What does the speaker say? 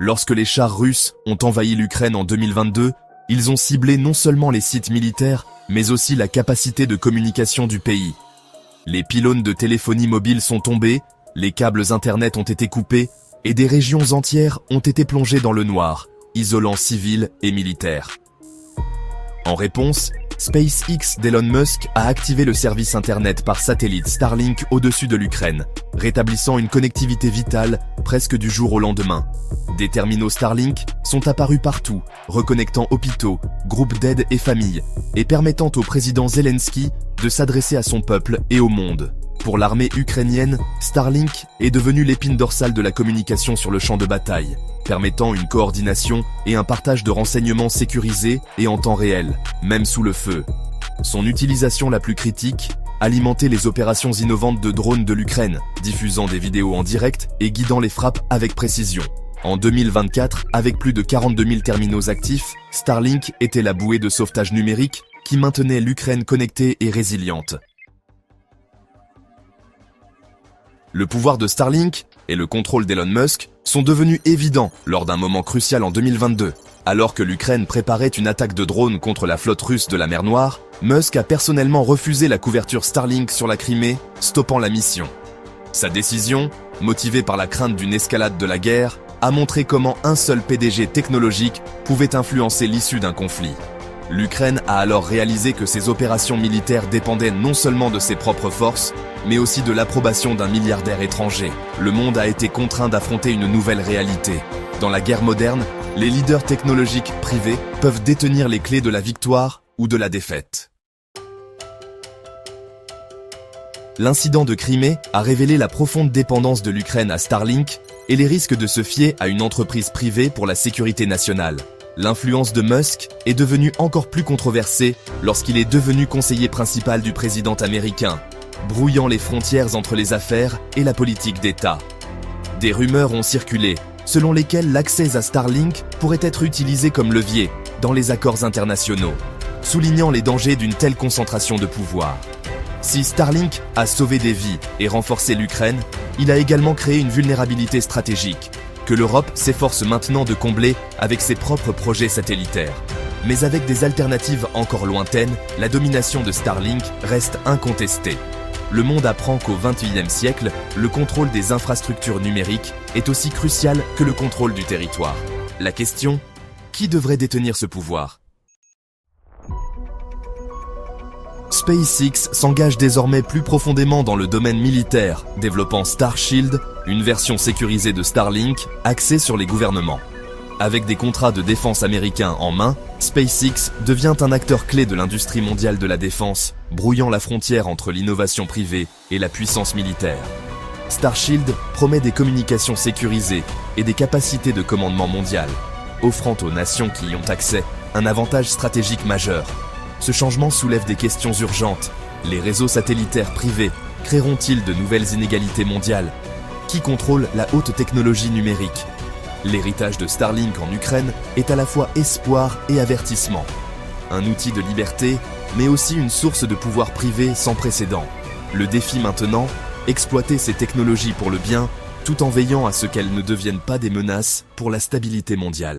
Lorsque les chars russes ont envahi l'Ukraine en 2022, ils ont ciblé non seulement les sites militaires, mais aussi la capacité de communication du pays. Les pylônes de téléphonie mobile sont tombés, les câbles internet ont été coupés, et des régions entières ont été plongées dans le noir, isolant civils et militaires. En réponse, SpaceX d'Elon Musk a activé le service internet par satellite Starlink au-dessus de l'Ukraine, rétablissant une connectivité vitale presque du jour au lendemain. Des terminaux Starlink sont apparus partout, reconnectant hôpitaux, groupes d'aide et familles, et permettant au président Zelensky de s'adresser à son peuple et au monde. Pour l'armée ukrainienne, Starlink est devenu l'épine dorsale de la communication sur le champ de bataille, permettant une coordination et un partage de renseignements sécurisés et en temps réel, même sous le feu. Son utilisation la plus critique, alimenter les opérations innovantes de drones de l'Ukraine, diffusant des vidéos en direct et guidant les frappes avec précision. En 2024, avec plus de 42 000 terminaux actifs, Starlink était la bouée de sauvetage numérique qui maintenait l'Ukraine connectée et résiliente. Le pouvoir de Starlink et le contrôle d'Elon Musk sont devenus évidents lors d'un moment crucial en 2022. Alors que l'Ukraine préparait une attaque de drones contre la flotte russe de la mer Noire, Musk a personnellement refusé la couverture Starlink sur la Crimée, stoppant la mission. Sa décision, motivée par la crainte d'une escalade de la guerre, a montré comment un seul PDG technologique pouvait influencer l'issue d'un conflit. L'Ukraine a alors réalisé que ses opérations militaires dépendaient non seulement de ses propres forces, mais aussi de l'approbation d'un milliardaire étranger. Le monde a été contraint d'affronter une nouvelle réalité. Dans la guerre moderne, les leaders technologiques privés peuvent détenir les clés de la victoire ou de la défaite. L'incident de Crimée a révélé la profonde dépendance de l'Ukraine à Starlink et les risques de se fier à une entreprise privée pour la sécurité nationale. L'influence de Musk est devenue encore plus controversée lorsqu'il est devenu conseiller principal du président américain, brouillant les frontières entre les affaires et la politique d'État. Des rumeurs ont circulé, selon lesquelles l'accès à Starlink pourrait être utilisé comme levier dans les accords internationaux, soulignant les dangers d'une telle concentration de pouvoir. Si Starlink a sauvé des vies et renforcé l'Ukraine, il a également créé une vulnérabilité stratégique, que l'Europe s'efforce maintenant de combler avec ses propres projets satellitaires. Mais avec des alternatives encore lointaines, la domination de Starlink reste incontestée. Le monde apprend qu'au XXIe siècle, le contrôle des infrastructures numériques est aussi crucial que le contrôle du territoire. La question, qui devrait détenir ce pouvoir ? SpaceX s'engage désormais plus profondément dans le domaine militaire, développant Starshield, une version sécurisée de Starlink axée sur les gouvernements. Avec des contrats de défense américains en main, SpaceX devient un acteur clé de l'industrie mondiale de la défense, brouillant la frontière entre l'innovation privée et la puissance militaire. Starshield promet des communications sécurisées et des capacités de commandement mondial, offrant aux nations qui y ont accès un avantage stratégique majeur. Ce changement soulève des questions urgentes. Les réseaux satellitaires privés créeront-ils de nouvelles inégalités mondiales ? Qui contrôle la haute technologie numérique ? L'héritage de Starlink en Ukraine est à la fois espoir et avertissement. Un outil de liberté, mais aussi une source de pouvoir privé sans précédent. Le défi maintenant, exploiter ces technologies pour le bien, tout en veillant à ce qu'elles ne deviennent pas des menaces pour la stabilité mondiale.